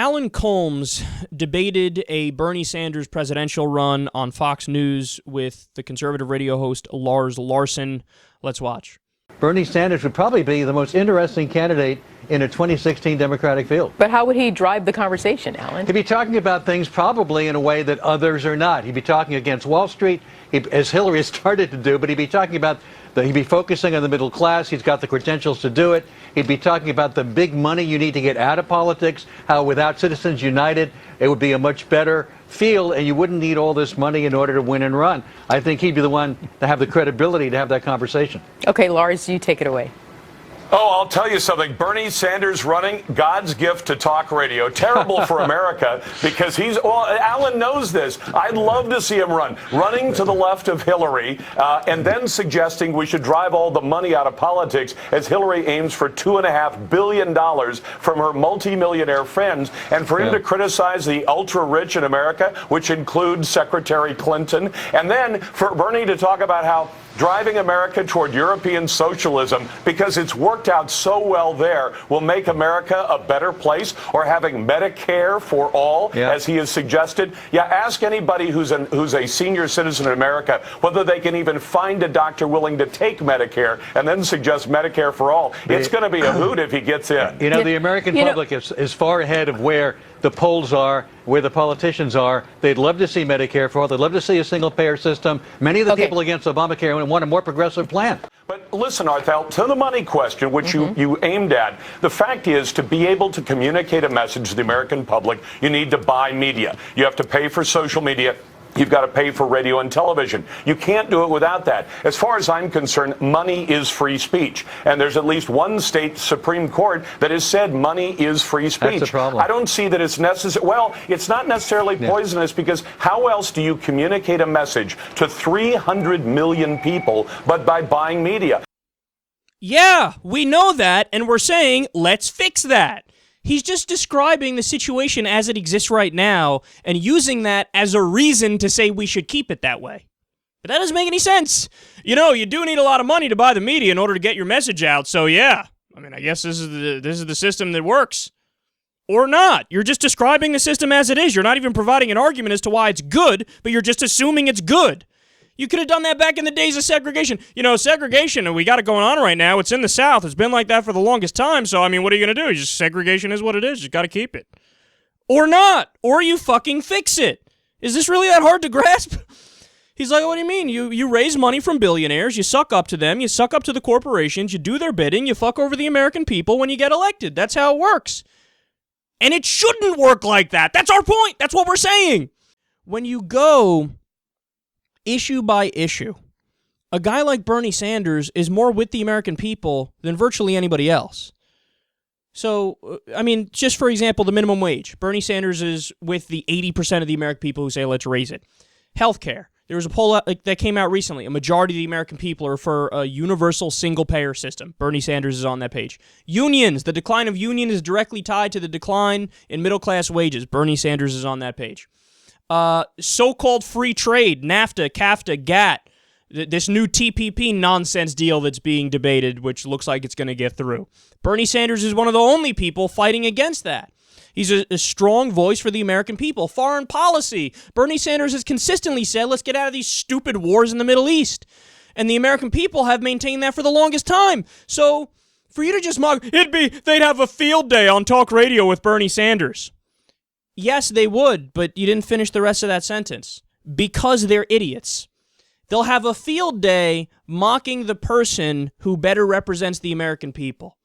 Alan Colmes debated a Bernie Sanders presidential run on Fox News with the conservative radio host Lars Larson. Let's watch. Bernie Sanders would probably be the most interesting candidate in a 2016 Democratic field. But how would he drive the conversation, Alan? He'd be talking about things probably in a way that others are not. He'd be talking against Wall Street, as Hillary has started to do, but he'd be talking about he'd be focusing on the middle class. He's got the credentials to do it. He'd be talking about the big money you need to get out of politics, how without Citizens United, it would be a much better field, and you wouldn't need all this money in order to win and run. I think he'd be the one to have the credibility to have that conversation. Okay, Lars, you take it away. Oh, I'll tell you something. Bernie Sanders running, God's gift to talk radio. Terrible for America because Alan knows this. I'd love to see him running to the left of Hillary and then suggesting we should drive all the money out of politics as Hillary aims for $2.5 billion from her multimillionaire friends, and for him to criticize the ultra-rich in America, which includes Secretary Clinton, and then for Bernie to talk about how driving America toward European socialism, because it's worked out so well there, will make America a better place, or having Medicare for all, as he has suggested. Yeah, ask anybody who's a senior citizen in America whether they can even find a doctor willing to take Medicare and then suggest Medicare for all. It's going to be a hoot if he gets in. You know, the American public is far ahead of where the polls are, where the politicians are. They'd love to see Medicare for all. They'd love to see a single-payer system. Many of the people against Obamacare want a more progressive plan. But listen, Arthel, to the money question, which you aimed at, the fact is, to be able to communicate a message to the American public, you need to buy media. You have to pay for social media. You've got to pay for radio and television. You can't do it without that. As far as I'm concerned, money is free speech. And there's at least one state Supreme Court that has said money is free speech. That's the problem. I don't see that it's necessary. Well, it's not necessarily poisonous, because how else do you communicate a message to 300 million people but by buying media? Yeah, we know that, and we're saying, let's fix that. He's just describing the situation as it exists right now and using that as a reason to say we should keep it that way. But that doesn't make any sense. You know, you do need a lot of money to buy the media in order to get your message out, so yeah. I mean, I guess this is the system that works. Or not. You're just describing the system as it is. You're not even providing an argument as to why it's good, but you're just assuming it's good. You could have done that back in the days of segregation. You know, segregation, and we got it going on right now. It's in the South. It's been like that for the longest time. So, I mean, what are you going to do? Just segregation is what it is. You got to keep it. Or not. Or you fucking fix it. Is this really that hard to grasp? He's like, what do you mean? You raise money from billionaires. You suck up to them. You suck up to the corporations. You do their bidding. You fuck over the American people when you get elected. That's how it works. And it shouldn't work like that. That's our point. That's what we're saying. When you go issue by issue, a guy like Bernie Sanders is more with the American people than virtually anybody else. So, I mean, just for example, the minimum wage. Bernie Sanders is with the 80% of the American people who say, let's raise it. Healthcare. There was a poll that came out recently. A majority of the American people are for a universal single-payer system. Bernie Sanders is on that page. Unions. The decline of unions is directly tied to the decline in middle-class wages. Bernie Sanders is on that page. So-called free trade, NAFTA, CAFTA, GATT, this new TPP nonsense deal that's being debated, which looks like it's going to get through. Bernie Sanders is one of the only people fighting against that. He's a strong voice for the American people. Foreign policy. Bernie Sanders has consistently said, let's get out of these stupid wars in the Middle East. And the American people have maintained that for the longest time. So, for you to just mock, they'd have a field day on talk radio with Bernie Sanders. Yes, they would, but you didn't finish the rest of that sentence. Because they're idiots. They'll have a field day mocking the person who better represents the American people.